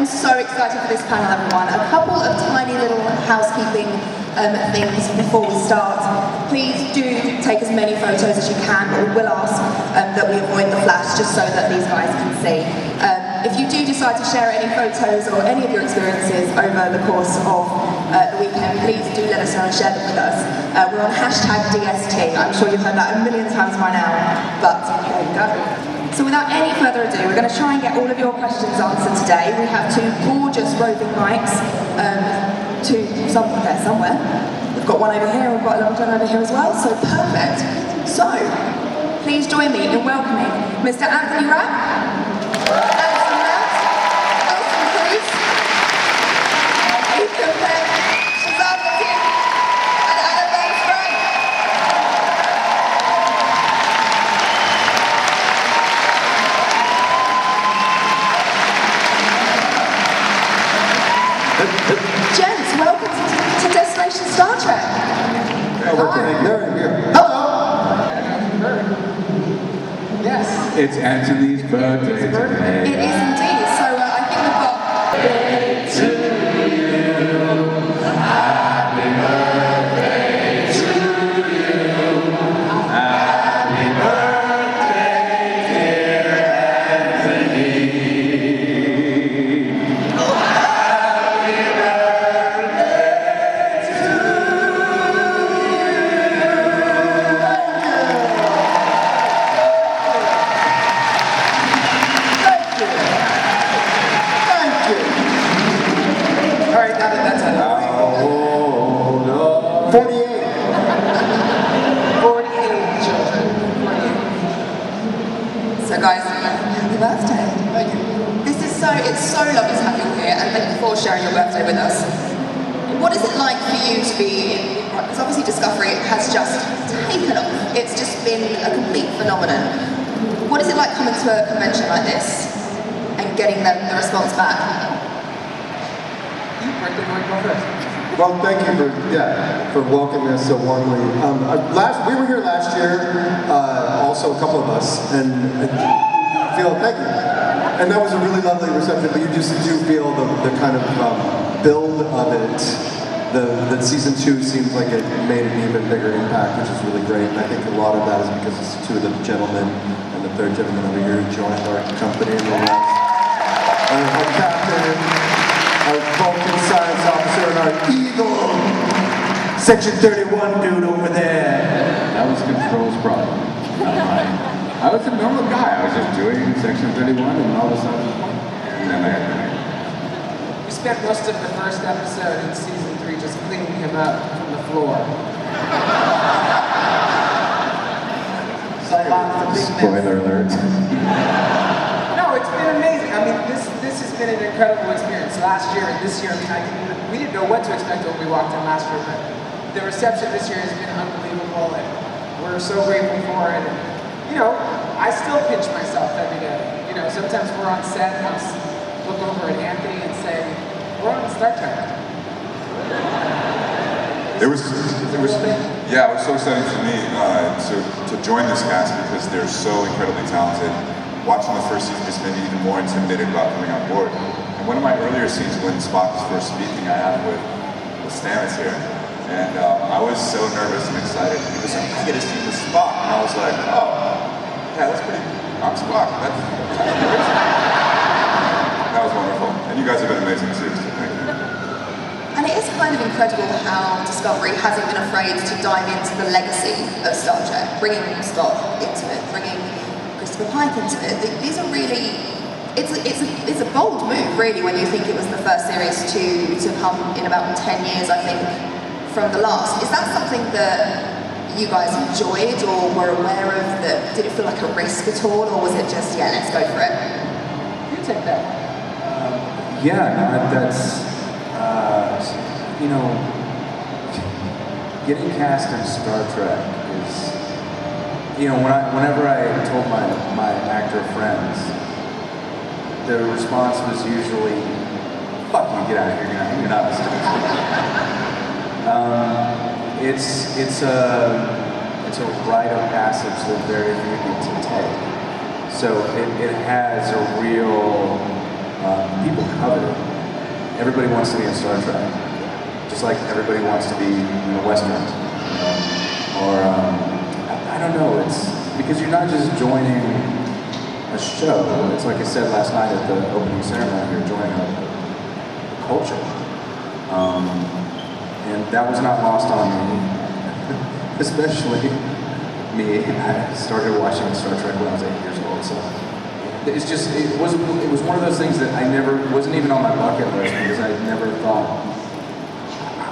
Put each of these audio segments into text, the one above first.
so excited for this panel, everyone. A couple of tiny little housekeeping things before we start. Please do take as many photos as you can, but we will ask that we avoid the flash just so that these guys can see. If you do decide to share any photos or any of your experiences over the course of the weekend, please do let us know and share them with us. We're on #DST. I'm sure you've heard that a million times by now, but here we go. So without any further ado, we're going to try and get all of your questions answered today. We have two gorgeous roving mics somewhere. We've got one over here, we've got a little one over here as well, so perfect. So, please join me in welcoming Mr. Anthony Rapp, Anson, Cruz, Peck, Shazad, Latif, and Sprang. Gents, welcome to Destination Star Trek. Hello. Yes. It's Anthony's birthday today. It is indeed. So I think we've got. To you, happy birthday to you. Happy birthday, dear Anthony. Happy birthday to you. Thank you. All right, now that that's out of the way. 48. 48 children. 48. So guys, happy birthday. Thank you. It's so lovely to have you here, and thank you for sharing your birthday with us. What is it like for you to be in, because obviously Discovery has just taken off. It's just been a complete phenomenon. What is it like coming to a convention like this and getting the response back? Well, thank you for welcoming us so warmly. We were here last year, also a couple of us, and I feel thank you. And that was a really lovely reception. But you just do feel the kind of build of it. The season 2 seems like it made an even bigger impact, which is really great. And I think a lot of that is because it's two of the gentlemen and the third gentleman over here who joined our company in the last. Our captain, our Vulcan science officer, and our evil Section 31 dude over there. That was Control's problem, not mine. I was a normal guy. I was just doing Section 31, and all of a sudden, and then I had to make it. We spent most of the first episode in season 3 just cleaning him up from the floor. Spoiler alert. No, it's been amazing. I mean, this has been an incredible experience. Last year and this year, we didn't know what to expect when we walked in last year, but the reception this year has been unbelievable, and we're so grateful for it. You know, I still pinch myself every day. You know, sometimes we're on set and I'll look over at Anthony and say, we're on Star Trek. It was so exciting for me to join this cast because they're so incredibly talented. Watching the first season just made me even more intimidated about coming on board. And one of my earlier scenes when Spock was first speaking, I had with Stamets here. And I was so nervous and excited. He was like, I get to see the Spock. And I was like, oh, yeah, that's pretty, I'm Spock. That was wonderful. And you guys have been amazing too, so thank you. And it is kind of incredible how Discovery hasn't been afraid to dive into the legacy of Star Trek, bringing Spock into it, bringing Christopher Pike into it. These are really, it's a bold move, really, when you think it was the first series to come in about 10 years, I think, from the last. Is that something that you guys enjoyed or were aware of? That did it feel like a risk at all, or was it just, yeah, let's go for it? You take that. That's you know, getting cast in Star Trek is, you know, whenever I told my actor friends, the response was usually, "Fuck you, get out of here, you're not Mr. It's a rite of passage that very few need to take. So it has a real, people coveted. Everybody wants to be in Star Trek, just like everybody wants to be in a Western. Or, I don't know, it's because you're not just joining a show. It's like I said last night at the opening ceremony, you're joining a culture. And that was not lost on me, especially me. I started watching Star Trek when I was 8 years old, so it's just, it was one of those things that I never, wasn't even on my bucket list because I never thought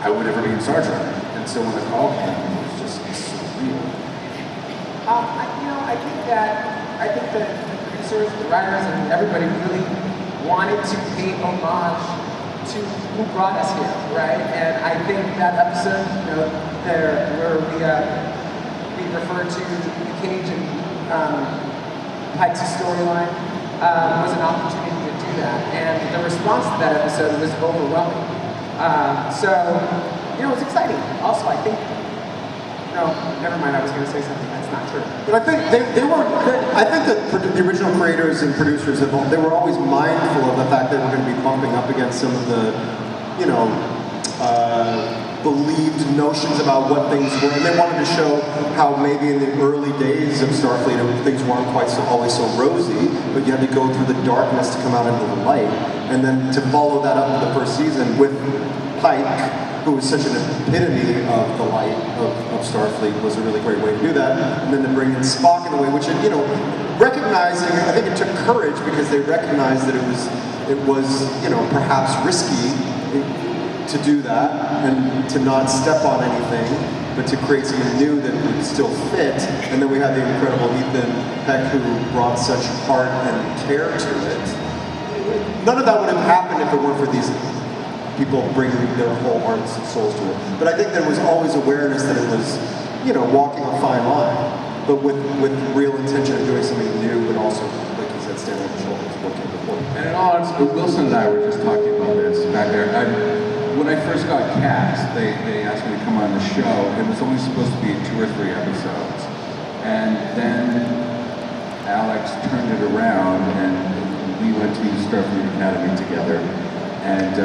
I would ever be in Star Trek. And so when the call came, it was just surreal. I think that the producers, the writers, and everybody really wanted to pay homage to who brought us here, right? And I think that episode, where we referred to the Cage and Pike's storyline was an opportunity to do that, and the response to that episode was overwhelming. So, it was exciting. Also, I think, no, never mind. I was going to say something that's not true. But I think I think that the original creators and producers, they were always mindful of the fact that we're going to be bumping up against some of the, believed notions about what things were, and they wanted to show how maybe in the early days of Starfleet things weren't quite always so rosy, but you had to go through the darkness to come out into the light, and then to follow that up to the first season with Pike, who was such an epitome of the light of Starfleet, was a really great way to do that, and then to bring in Spock in the way, which, recognizing, I think it took courage because they recognized that it was perhaps risky to do that and to not step on anything, but to create something new that would still fit. And then we had the incredible Ethan Peck, who brought such heart and care to it. None of that would have happened if it weren't for these people bringing their whole hearts and souls to it. But I think there was always awareness that it was, walking a fine line, but with real intention of doing something new, but also, like you said, standing on the shoulders of what came before. And in all honesty, Wilson and I were just talking about this back there. When I first got cast, they asked me to come on the show. It was only supposed to be 2 or 3 episodes. And then Alex turned it around and we went to Starfleet Academy together. And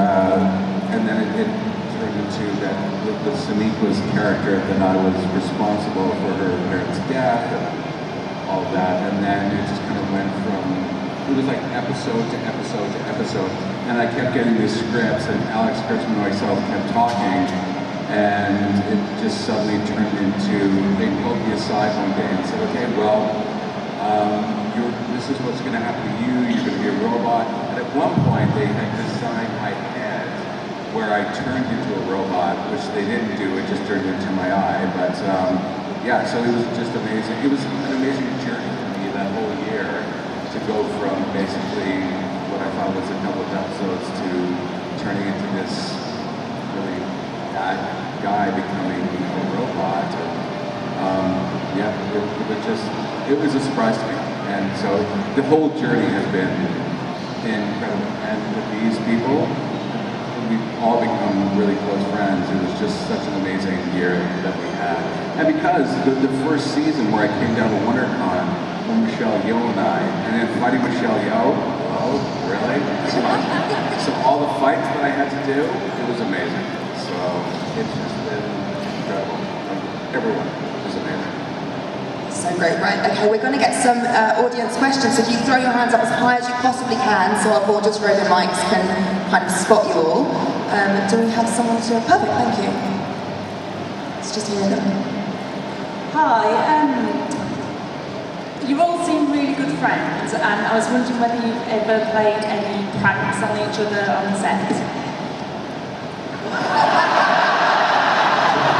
then it turned into that with Soneqa's character, that I was responsible for her parents' death and all that. And then it just kind of went from, it was like episode to episode to episode. And I kept getting these scripts, and Alex Kurtzman and myself kept talking, and it just suddenly turned into, they pulled me aside one day and said, okay, well, this is what's going to happen to you, you're going to be a robot. And at one point, they had designed my head where I turned into a robot, which they didn't do, it just turned into my eye. But yeah, so it was just amazing. It was an amazing journey for me that whole year to go from basically what I thought was a couple of episodes to turning into this really bad guy becoming a robot. Yeah, it was a surprise to me. And so the whole journey has been incredible. And with these people, we've all become really close friends. It was just such an amazing year that we had. And because the first season where I came down to WonderCon with Michelle Yeoh and I, and then fighting Michelle Yeoh, oh, really? So all the fights that I had to do, it was amazing. So it's just been incredible. Everyone was amazing. So great, right, okay, we're going to get some audience questions, so if you throw your hands up as high as you possibly can so our gorgeous roving mics can kind of spot you all. Do we have someone to... Perfect, thank you. Let's just hear them. Hi, you all seem really good friends, and I was wondering whether you've ever played any pranks on each other on the set?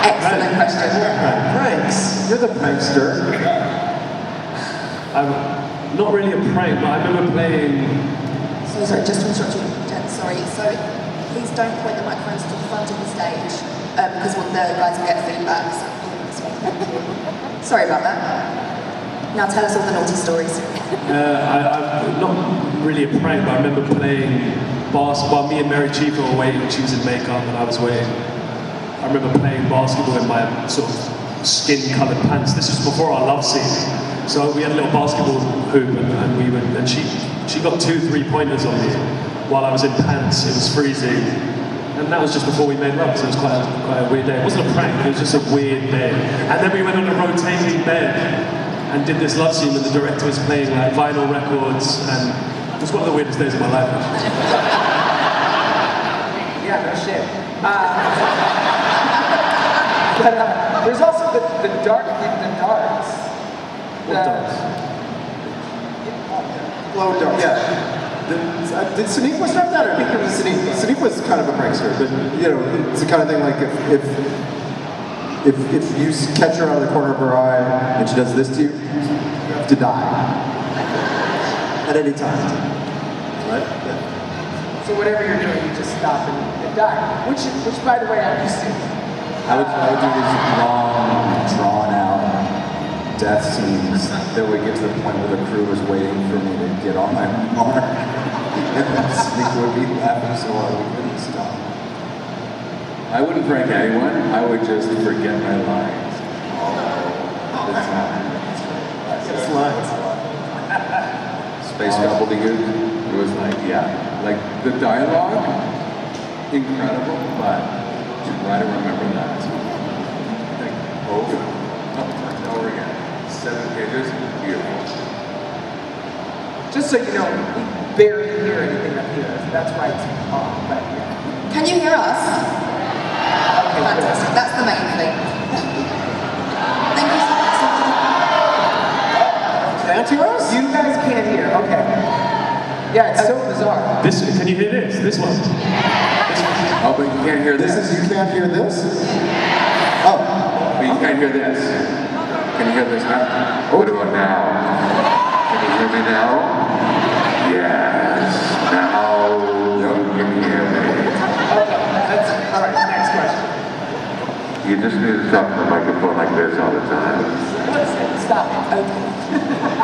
Excellent question. Pranks. You're the prankster. I'm not really a prank, but I remember playing... So sorry, just to interrupt you, Jen, sorry. So please don't point the microphones to the front of the stage, because the guys will get feedback. So sorry about that. Now tell us all the naughty stories. I'm not really a prank, but I remember playing basketball. Me and Mary Chief were waiting, she was in makeup and I was waiting. I remember playing basketball in my sort of skin-coloured pants. This was before our love scene. So we had a little basketball hoop and she got 2 3-pointers on me. while I was in pants. It was freezing. And that was just before we made love, so it was quite a weird day. It wasn't a prank, it was just a weird day. And then we went on a rotating bed and did this love scene, and the director was playing like vinyl records, and it was one of the weirdest days of my life. Yeah, no shit. But there's also the dark, the darts. What darts? Glow dart, yeah. Did Sadiq start that, or I think it was Sadiq? Sadiq was kind of a prankster, but you know, it's the kind of thing like if you catch her out of the corner of her eye and she does this to you, you have to die at any time, right? Yeah. So whatever you're doing, you just stop and die. Which by the way, I'm used to. I would do these long, drawn-out death scenes that would get to the point where the crew was waiting for me to get on my mark. And Sadiq would be laughing so hard we couldn't stop. I wouldn't prank anyone. I would just forget my lines all the time. It's lines. Space gobbledygook. It was like, yeah, like the dialogue, incredible, but try to remember that. Like over and over again. 7 pages, beautiful. Just so you know, we barely hear anything up here. That's why it's on. But yeah. Can you hear us? Okay, Fantastic. That's the main thing. Thank you so much. Can't hear us? You guys can't hear. Okay. Yeah, it's so bizarre. Can you hear this? This one? Oh, but you can't hear this. You can't hear this? Oh. But you can't hear this. Can you hear this now? What about now? Can you hear me now? Yes. Now you can hear me. Okay, that's all right. Next question. You just need to talk to the microphone like this all the time. Stop. Okay.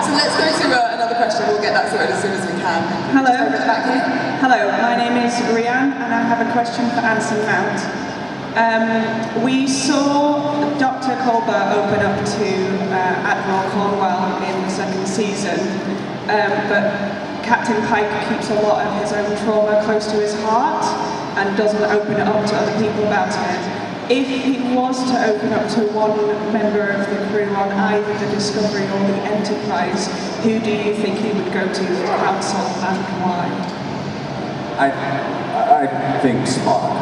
So let's go to another question. We'll get that sorted as soon as we can. Hello. Just over at the back here. Hello, my name is Rianne and I have a question for Anson Mount. We saw Dr. Culber open up to Admiral Cornwell in the second season, but Captain Pike keeps a lot of his own trauma close to his heart and doesn't open it up to other people about it. If he was to open up to one member of the crew on either the Discovery or the Enterprise, who do you think he would go to for counsel and why? I think Spock.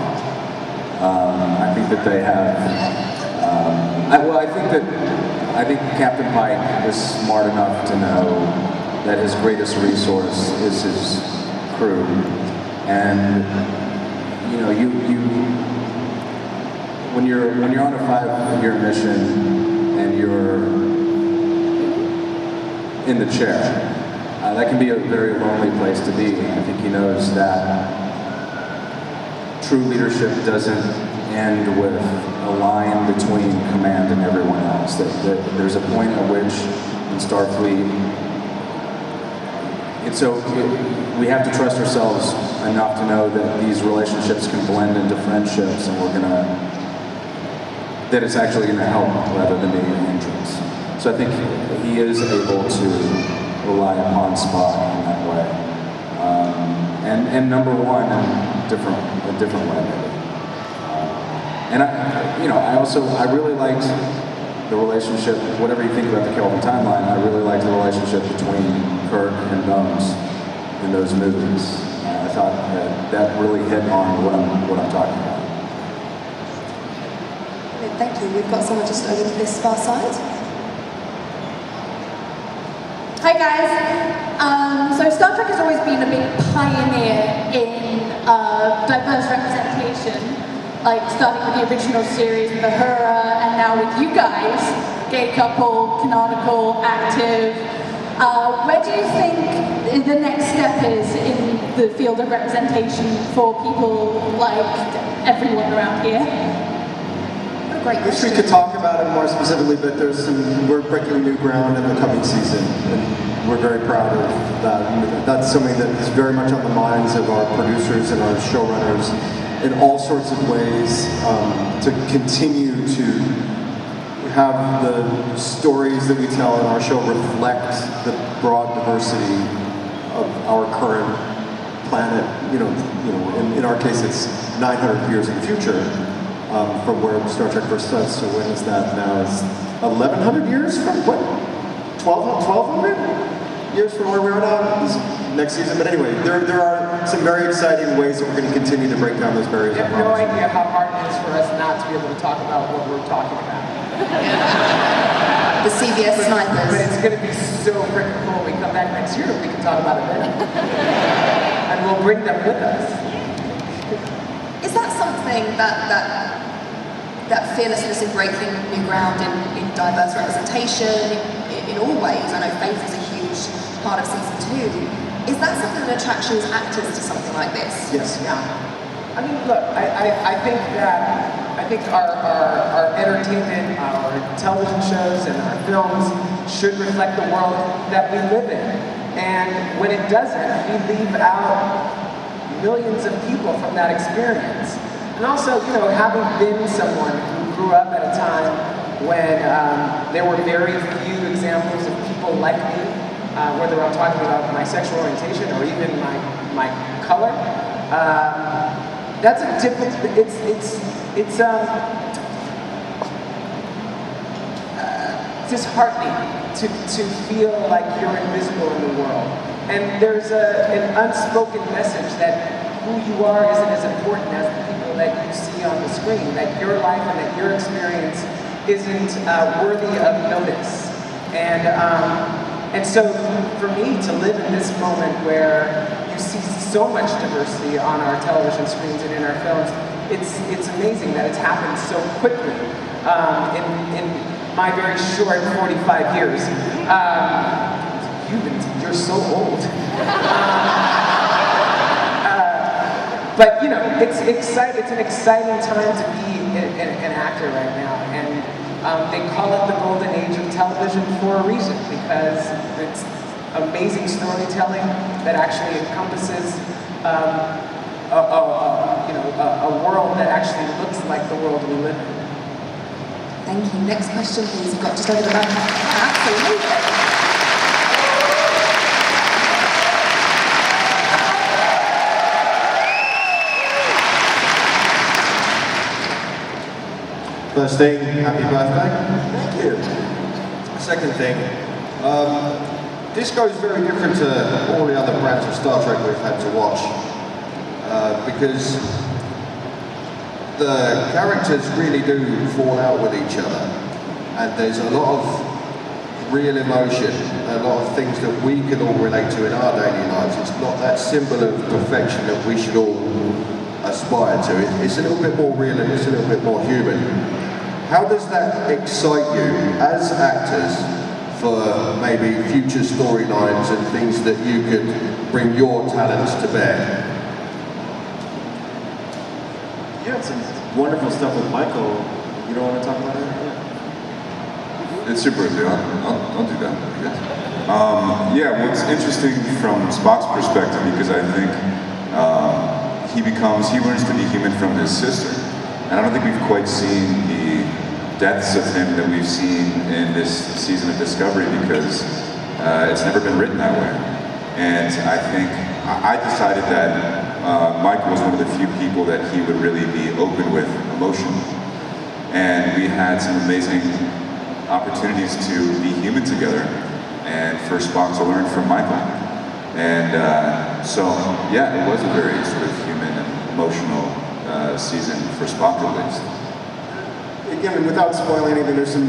I think that they have. I think Captain Pike is smart enough to know that his greatest resource is his crew, and you know, when you're on a 5-year mission and you're in the chair, that can be a very lonely place to be. I think he knows that true leadership doesn't end with a line between command and everyone else. That there's a point at which in Starfleet, we have to trust ourselves enough to know that these relationships can blend into friendships, and that it's actually going to help rather than being an hindrance. So I think he is able to rely upon Spock in that way. And number one, in a different way, maybe. And I really liked the relationship, whatever you think about the Kelvin timeline, I really liked the relationship between Kirk and Bones in those movies. I thought that really hit on what I'm talking about. Thank you. We've got someone just over to this far side. Hi guys. So Star Trek has always been a big pioneer in diverse representation, like starting with the original series with Uhura, and now with you guys, gay couple, canonical, active. Where do you think the next step is in the field of representation for people like everyone around here? Great I wish we could talk about it more specifically, but we're breaking new ground in the coming season, and we're very proud of that. That's something that is very much on the minds of our producers and our showrunners in all sorts of ways, to continue to have the stories that we tell in our show reflect the broad diversity of our current planet, in our case it's 900 years in the future from where Star Trek first starts. So when is that now? It's 1100 years from what? 1200 years from where we are now this next season. But anyway, there are some very exciting ways that we're going to continue to break down those barriers. I have no idea how hard it is for us not to be able to talk about what we're talking about. The CBS snipers. But it's going to be so freaking cool. We come back next year, we can talk about it then. And we'll bring them with us. Is that something that fearlessness in breaking new ground in diverse representation in all ways? I know faith is a huge part of season 2. Is that something that attracts you as actors to something like this? Yes. Yeah. I mean, look, I think our entertainment, our television shows, and our films should reflect the world that we live in. And when it doesn't, we leave out millions of people from that experience. And also, having been someone who grew up at a time when there were very few examples of people like me, whether I'm talking about my sexual orientation or even my color, that's a different. It's disheartening to feel like you're invisible in the world. And there's an unspoken message that who you are isn't as important as the people that you see on the screen, that your life and that your experience isn't worthy of notice. And so for me to live in this moment where you see so much diversity on our television screens and in our films, it's amazing that it's happened so quickly in my very short 45 years. You're so old. But it's exciting. It's an exciting time to be an actor right now, and they call it the golden age of television for a reason, because it's amazing storytelling that actually encompasses a world that actually looks like the world we live in. Thank you. Next question, please. We've got just over the back. Absolutely. First thing, happy birthday. Thank you. Second thing, this goes very different to all the other brands of Star Trek we've had to watch, because the characters really do fall out with each other, and there's a lot of real emotion, a lot of things that we can all relate to in our daily lives. It's not that symbol of perfection that we should all aspire to. It's a little bit more real and it's a little bit more human. How does that excite you as actors for maybe future storylines and things that you could bring your talents to bear? You had some wonderful stuff with Michael. You don't want to talk about it? Yeah. It's your birthday. I'll do that, I guess. Yeah, well, it's interesting from Spock's perspective because I think he learns to be human from his sister. And I don't think we've quite seen the depths of him that we've seen in this season of Discovery because it's never been written that way. And I think I decided that Michael was one of the few people that he would really be open with emotionally. And we had some amazing opportunities to be human together and for Spock to learn from Michael. And so, yeah, it was a very sort of human and emotional season for Spock at least. Again, without spoiling anything, there's some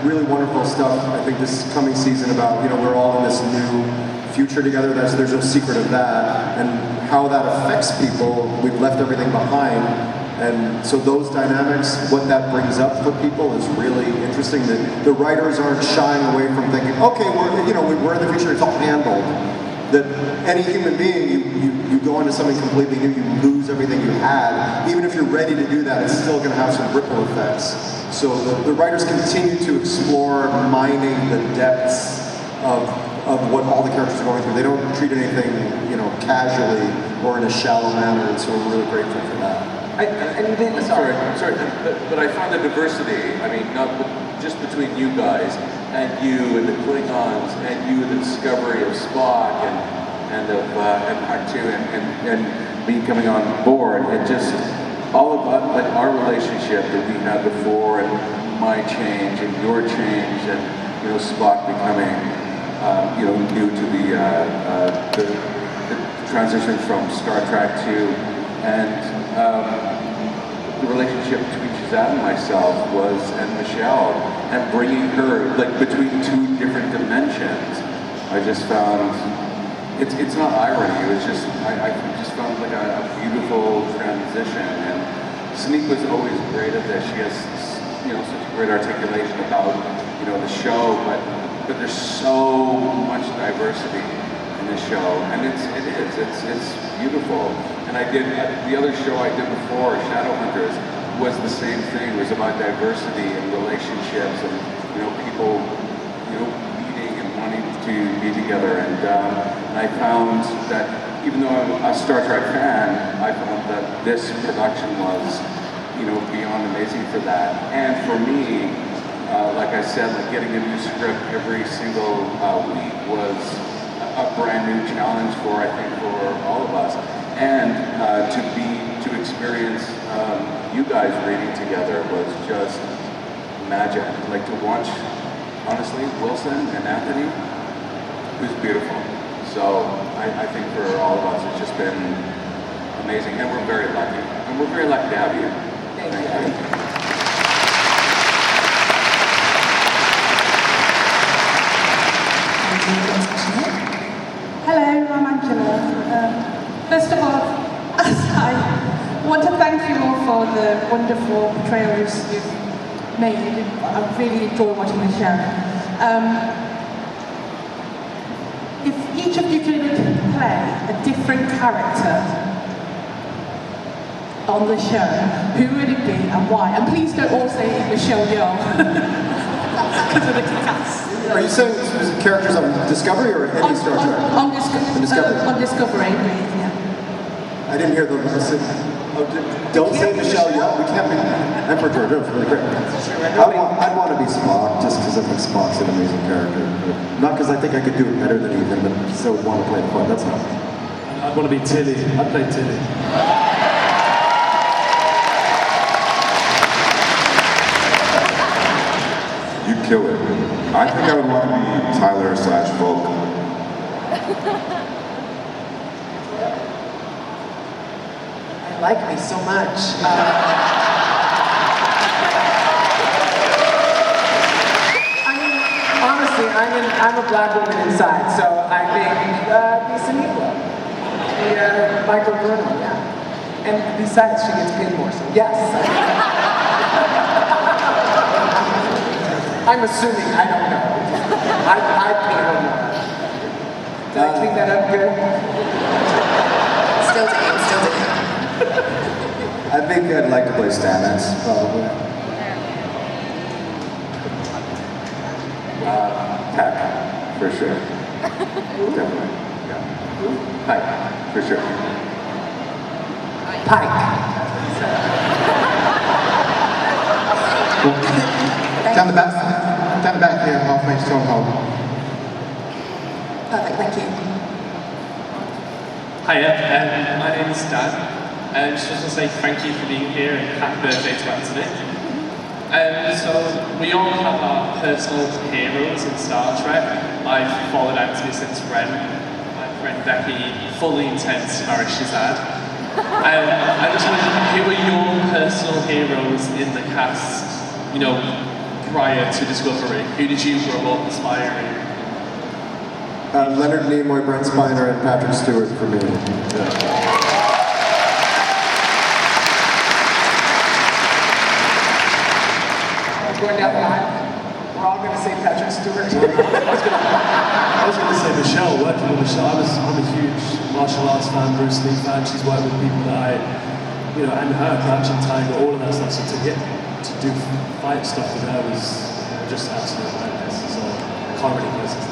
really wonderful stuff, I think, this coming season about, we're all in this new future together. There's no secret of that. And how that affects people, we've left everything behind. And so those dynamics, what that brings up for people is really interesting. That the writers aren't shying away from thinking, okay, we're in the future, it's all handled. That any human being, you go into something completely new, you lose everything you had. Even if you're ready to do that, it's still going to have some ripple effects. So the writers continue to explore mining the depths of what all the characters are going through. They don't treat anything, casually or in a shallow manner, and so we're really grateful for that. Sorry, but I find the diversity, not just between you guys and you and the Klingons and you and the discovery of Spock and and of Empire 2 and me coming on board. It just, all of like our relationship that we had before and my change and your change and, you know, Spock becoming, you know, new to the transition from Star Trek to, and the relationship between Shazad and myself was, and Michelle, and bringing her, like, between two different dimensions. I just found, it's not irony, it was just, I just found like a beautiful transition, and Sneak was always great at this. She has, you know, such great articulation about, you know, the show, but there's so much diversity in the show, and it's beautiful. And I did, the other show I did before, Shadowhunters, was the same thing. It was about diversity and relationships and, you know, people, you know, meeting and wanting to be together. And I found that even though I'm a Star Trek fan, I found that this production was, you know, beyond amazing for that. And for me, like I said, like getting a new script every single week was a brand new challenge for, I think, for all of us. And to experience you guys reading together was just magic. Like to watch, honestly, Wilson and Anthony, it was beautiful. So I think for all of us, it's just been amazing, and we're very lucky. And we're very lucky to have you. Thank you. Hello, I'm Angela. First of all, I want to thank you all for the wonderful portrayals you've made. I really enjoy watching the show. If each of you could play a different character on the show, who would it be and why? And please don't all say Michelle Yeoh, because of the cast. Are you saying characters on Discovery or any Star Trek? On Discovery. On Discovery, yeah. I didn't hear the. Don't say Michelle Yeoh. We can't be Emperor George. It's really great. I'd want to be Spock just because I think Spock's an amazing character. But not because I think I could do it better than Ethan, but I still would want to play the part. That's all. I'd want to be Tilly. I'd play Tilly. You kill it. I think I would want to be Tyler/Volk. Like me so much. I mean, honestly, I'm a black woman inside, so I think be Saniqua, be Michael Burnham, yeah. And besides, she gets paid more, so yes. I'm assuming, I don't know. I pay her more. Did I clean that up good? Still to him. I think I'd like to play Stamets, probably. Peck, for sure. Definitely. Yeah. Pike, for sure. Pike. Down the back here, halfway stone home. Perfect, thank you. Hiya, my name is Dan. Just want to say thank you for being here and happy birthday to Anthony. So we all have our personal heroes in Star Trek. I've followed Anthony since Ren. My friend Becky fully intends to marry Shazad. I just wondered, who are your personal heroes in the cast, you know, prior to Discovery? Who did you grow up inspiring? Leonard Nimoy, Brent Spiner, and Patrick Stewart for me. Yeah. Going down the line, we're all going to say Patrick Stewart. I was going to say Michelle, working with Michelle. I'm a huge martial arts fan, Bruce Lee fan. She's worked with people that you know, and her, Crouching Tiger, all of that stuff. So to get to do fight stuff with her was just absolute madness. So I can't really place it.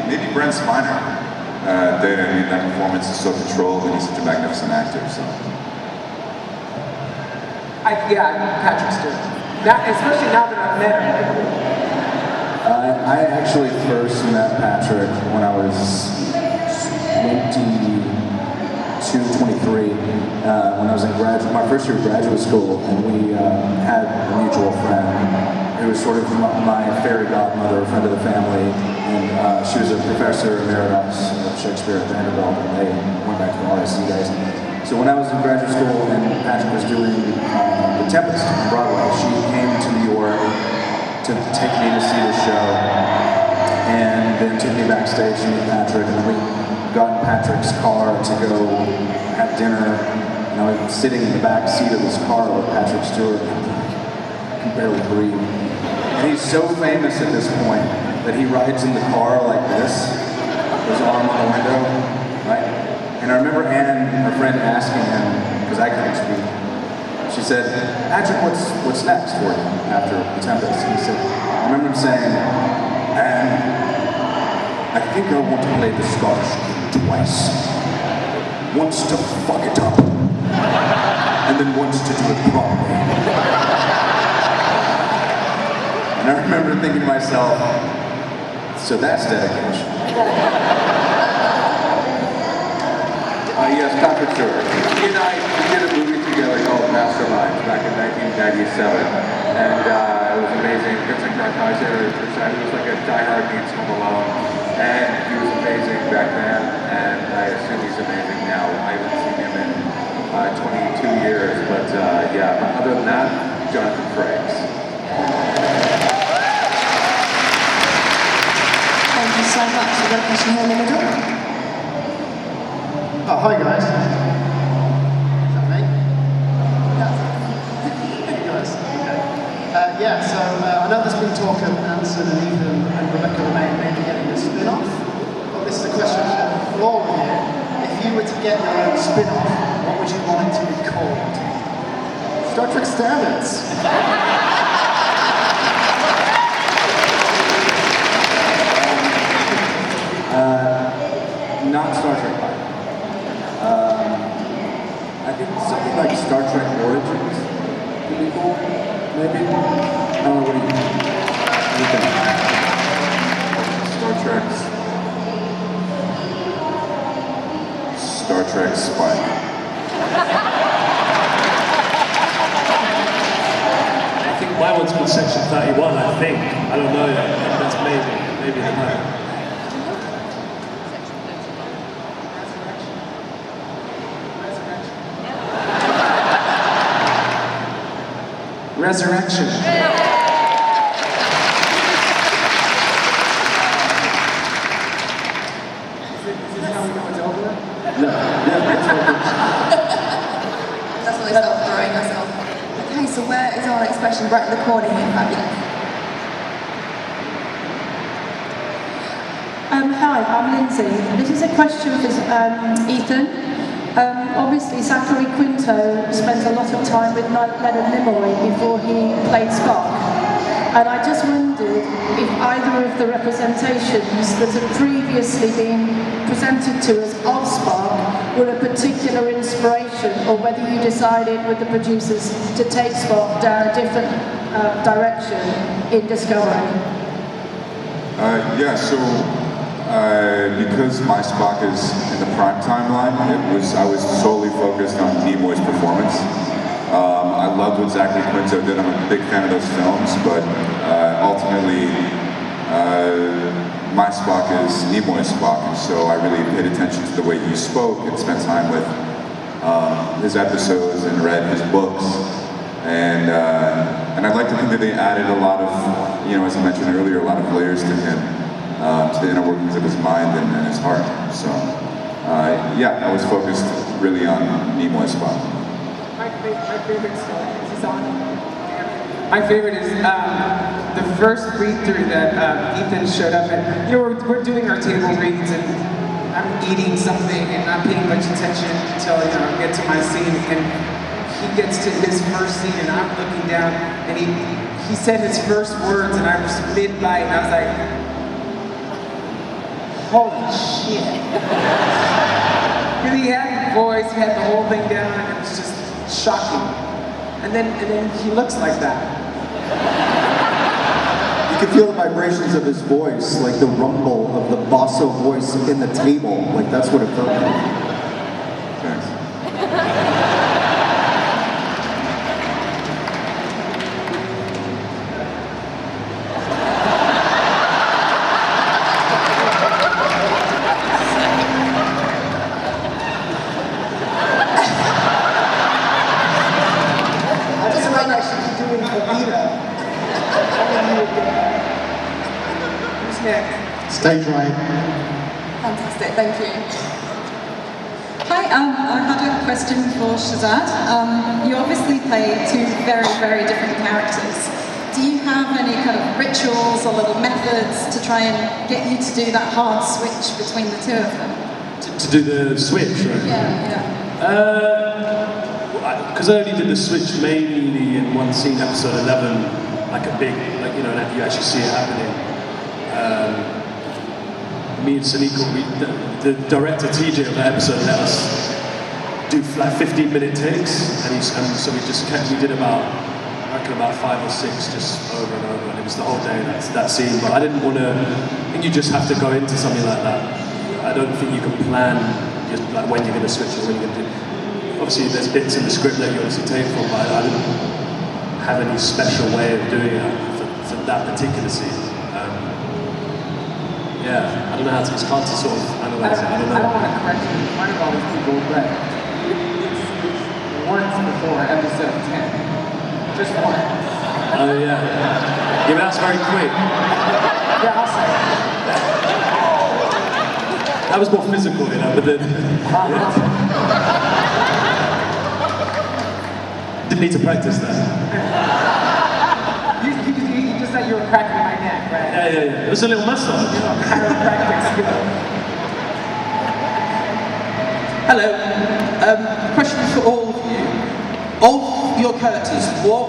Maybe Brent Spiner. That performance is so controlled and he's such a magnificent actor, so. Yeah, Patrick Stewart. Especially now that I've met him. I actually first met Patrick when I was 23, when I was in my first year of graduate school, and we had a mutual friend who was sort of my fairy godmother, a friend of the family, and she was a professor emeritus of Shakespeare at Vanderbilt, and they went back to the RSC days. So when I was in graduate school and Patrick was doing The Tempest on Broadway, she came to New York to take me to see the show, and then took me backstage to meet Patrick, and then we got in Patrick's car to go have dinner, and I was sitting in the back seat of this car with Patrick Stewart, and I can barely breathe. And he's so famous at this point that he rides in the car like this, his arm on the window, right? And I remember Anne, our friend, asking him, because I couldn't speak, she said, Patrick, what's next for you after The Tempest? And he said, I remember him saying, Anne, I think I want to play the Scottish King twice. Once to fuck it up, and then once to do it properly. And I remember thinking to myself, so that's dedication. Yes, Patrick Stewart. He and I did a movie together called Masterminds back in 1997, and it was amazing. Vincent Kartheiser, he was like a diehard Needs Home Alone, and he was amazing back then, and I assume he's amazing now. I haven't seen him in 22 years, but yeah, other than that, Jonathan Frakes. Thank you so much. We've got a question here in the middle. Oh, hi guys. Is that me? Hey guys. Okay. Yeah, so I know there's been talk of Anson and Ethan and Rebecca maybe getting a spin-off. But this is a question for all of you. If you were to get your own spin-off, what would you want it to be called? Star Trek Stamets. Not Star Trek Pike. I think something like Star Trek Origins would be cool, maybe. I don't know, what do you think? Star Trek Spike. I think my one's called Section 31, I think. I don't know, that's maybe the name. Resurrection. Is this how we know it's over? No. That's why they start throwing myself. Okay, so where is our next question? Right in the corner here, fabulous. Hi, I'm Lindsay. This is a question for Ethan. Obviously, Zachary Quinto spent a lot of time with Leonard Nimoy before he played Spock. And I just wondered if either of the representations that have previously been presented to us of Spock were a particular inspiration, or whether you decided with the producers to take Spock down a different direction in Discovery. Yeah, so because my Spock is in the prime timeline, I was solely focused on Nimoy's performance. I loved what Zachary Quinto did. I'm a big fan of those films, but ultimately, my Spock is Nimoy's Spock, and so I really paid attention to the way he spoke and spent time with his episodes and read his books. And I'd like to think that they added a lot of, as I mentioned earlier, a lot of layers to him, to the inner workings of his mind and his heart. So, yeah, I was focused really on Nimoy's Spock. My favorite story is my favorite is the first read-through that Ethan showed up at. We're doing our table reads, and I'm eating something and not paying much attention until I get to my scene, and he gets to his first scene, and I'm looking down, and he said his first words, and I was mid-bite, and I was like, holy shit. Because he had the voice, he had the whole thing down, and it was just shocking. And then he looks like that. You could feel the vibrations of his voice, like the rumble of the basso voice in the table. Like that's what it felt like. Thanks. Stage right. Fantastic, thank you. Hi, I had a question for Shazad. You obviously play two very, very different characters. Do you have any kind of rituals or little methods to try and get you to do that hard switch between the two of them? To do the switch, right? Yeah. Because I only did the switch mainly in one scene, episode 11, like a big, like, you know, you actually see it happening. Me and Sonika, the director TJ of that episode let us do like 15-minute takes, and so we did about 5 or 6 just over and over, and it was the whole day that scene. But I didn't want to. I think you just have to go into something like that. I don't think you can plan just like when you're going to switch or when you're going to do. Obviously, there's bits in the script that you obviously take from, but I didn't have any special way of doing it for that particular scene. Yeah, I don't know how to, it's hard to sort of analyze it. I don't know. I don't want to correct you in front of all these people, but once before episode 10. Just one. Oh, yeah. Yeah, but that's very quick. Yeah, I'll say it. That was more physical, you know, but then... Didn't need to practice that. You just thought you were cracking my neck, right? Yeah. It was a little massage. Chiropractic skill. Hello. Question for all of you. Of your characters, what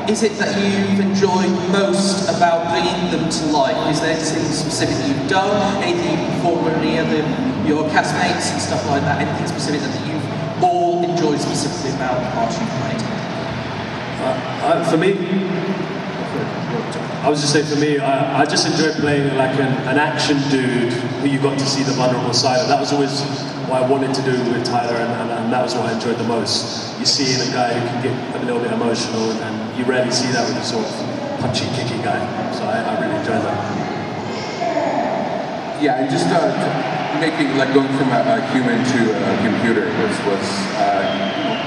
is it that you've enjoyed most about bringing them to life? Is there anything specific you've done? Anything you've performed with any of your castmates and stuff like that? Anything specific that you've all enjoyed specifically about the parts you've played? For me, I was just saying, for me, I just enjoyed playing like an action dude who you got to see the vulnerable side of. That was always what I wanted to do with Tyler, and that was what I enjoyed the most. You see in a guy who can get a little bit emotional, and you rarely see that with a sort of punchy, kicky guy. So I really enjoyed that. Yeah, and just making, like going from a human to a computer was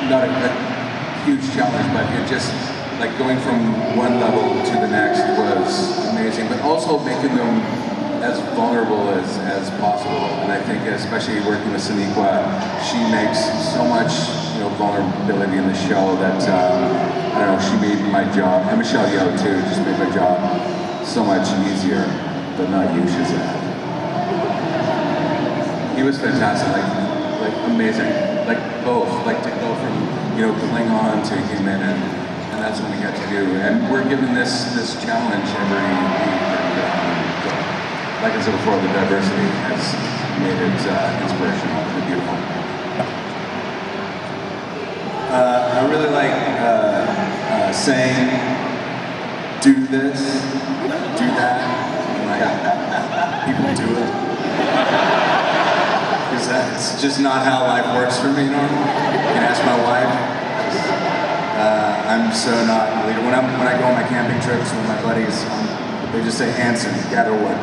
not a huge challenge, but it just, like going from one level to the next was amazing, but also making them as vulnerable as possible. And I think especially working with Sonika, she makes so much, vulnerability in the show that, I don't know, she made my job, and Michelle Yeoh too, just made my job so much easier, but not you, Shazad. He was fantastic, like amazing, like both, like to go from, Klingon to human, and that's what we got to do. And we're given this challenge every week, and like I said before, the diversity has made it inspirational and beautiful. I really like saying, do this, do that, like people do it. Because that's just not how life works for me normally. You can ask my wife. I'm so not a leader. When I go on my camping trips with my buddies, they just say, Anson, gather wood.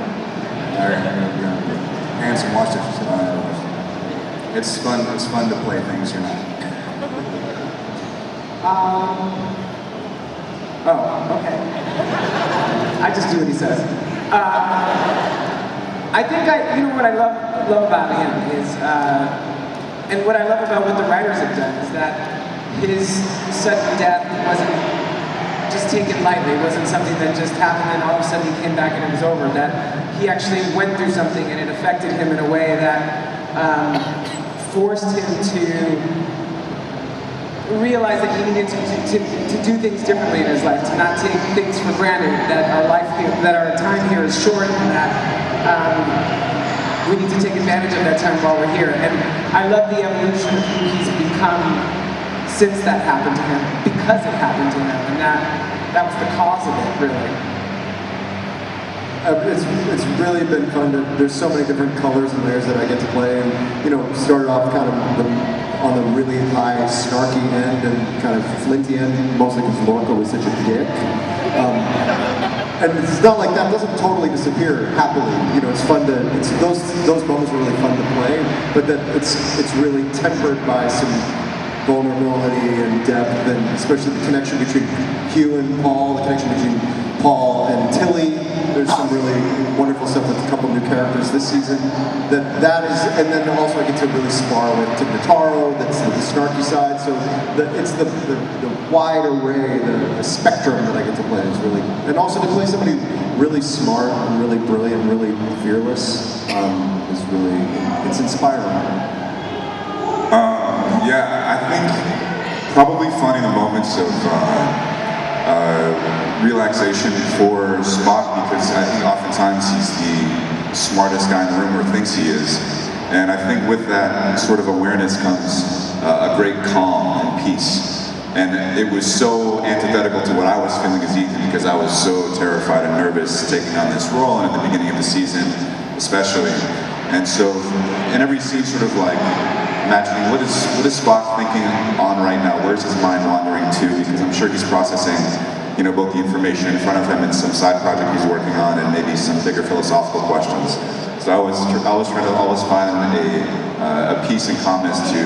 Anson, watch this. It's fun to play things, Okay. I just do what he says. I think what I love about him is, and what I love about what the writers have done is that his sudden death wasn't just taken lightly. It wasn't something that just happened and all of a sudden he came back and it was over. That he actually went through something and it affected him in a way that forced him to realize that he needed to do things differently in his life, to not take things for granted, that our life here, that our time here is short, and that we need to take advantage of that time while we're here. And I love the evolution of who he's become since that happened to him, because it happened to him, and that was the cause of it, really. It's really been fun. There's so many different colors and layers that I get to play, and started off kind of on the really high snarky end and kind of flinty end, mostly because Lorca was such a dick. And it's not like that doesn't totally disappear happily. It's fun to. Those moments are really fun to play, but that it's really tempered by some vulnerability and depth, and especially the connection between Hugh and Paul, the connection between Paul and Tilly. There's some really wonderful stuff with a couple new characters this season. That is, and then also I get to really spar with Tignataro. That's the snarky side. So it's the wide array, the spectrum that I get to play is really, and also to play somebody really smart and really brilliant, really fearless is really, it's inspiring. Yeah, I think probably finding the moments of relaxation for Spock, because I think oftentimes he's the smartest guy in the room, or thinks he is. And I think with that sort of awareness comes a great calm and peace. And it was so antithetical to what I was feeling as Ethan, because I was so terrified and nervous taking on this role, and at the beginning of the season especially. And so in every scene, sort of like imagining what is Spock thinking on right now? Where's his mind wandering to? Because I'm sure he's processing, both the information in front of him and some side project he's working on, and maybe some bigger philosophical questions. So I was trying to always find a peace and calmness to